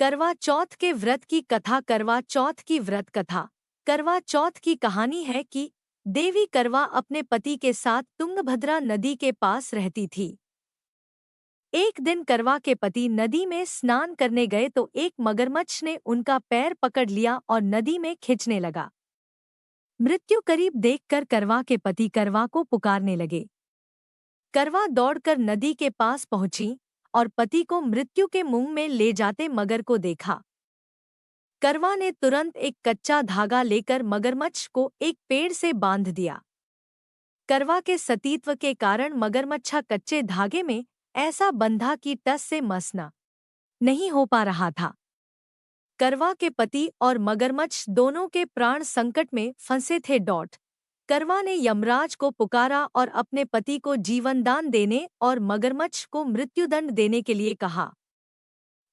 करवा चौथ के व्रत की कथा। करवा चौथ की व्रत कथा। करवा चौथ की कहानी है कि देवी करवा अपने पति के साथ तुंगभद्रा नदी के पास रहती थी। एक दिन करवा के पति नदी में स्नान करने गए तो एक मगरमच्छ ने उनका पैर पकड़ लिया और नदी में खींचने लगा। मृत्यु करीब देखकर करवा के पति करवा को पुकारने लगे। करवा दौड़कर नदी के पास पहुंची और पति को मृत्यु के मुंह में ले जाते मगर को देखा। करवा ने तुरंत एक कच्चा धागा लेकर मगरमच्छ को एक पेड़ से बांध दिया। करवा के सतीत्व के कारण मगरमच्छा कच्चे धागे में ऐसा बंधा कि टस से मसना नहीं हो पा रहा था। करवा के पति और मगरमच्छ दोनों के प्राण संकट में फंसे थे। करवा ने यमराज को पुकारा और अपने पति को जीवनदान देने और मगरमच्छ को मृत्युदंड देने के लिए कहा।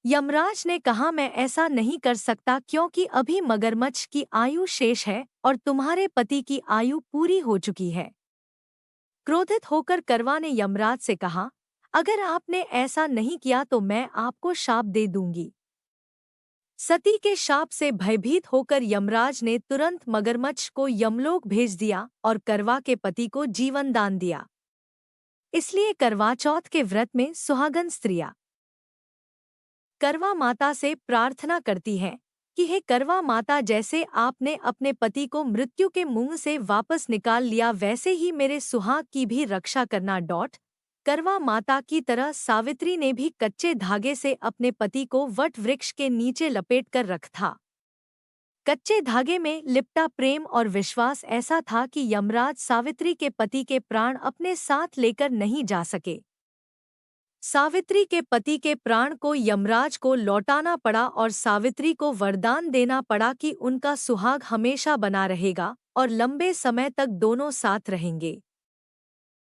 यमराज ने कहा, मैं ऐसा नहीं कर सकता क्योंकि अभी मगरमच्छ की आयु शेष है और तुम्हारे पति की आयु पूरी हो चुकी है। क्रोधित होकर करवा ने यमराज से कहा, अगर आपने ऐसा नहीं किया तो मैं आपको शाप दे दूंगी। सती के शाप से भयभीत होकर यमराज ने तुरंत मगरमच्छ को यमलोक भेज दिया और करवा के पति को जीवन दान दिया। इसलिए करवा चौथ के व्रत में सुहागन स्त्रियां करवा माता से प्रार्थना करती हैं कि हे करवा माता, जैसे आपने अपने पति को मृत्यु के मुंह से वापस निकाल लिया वैसे ही मेरे सुहाग की भी रक्षा करना। करवा माता की तरह सावित्री ने भी कच्चे धागे से अपने पति को वट वृक्ष के नीचे लपेटकर रख था। कच्चे धागे में लिपटा प्रेम और विश्वास ऐसा था कि यमराज सावित्री के पति के प्राण अपने साथ लेकर नहीं जा सके। सावित्री के पति के प्राण को यमराज को लौटाना पड़ा और सावित्री को वरदान देना पड़ा कि उनका सुहाग हमेशा बना रहेगा और लंबे समय तक दोनों साथ रहेंगे।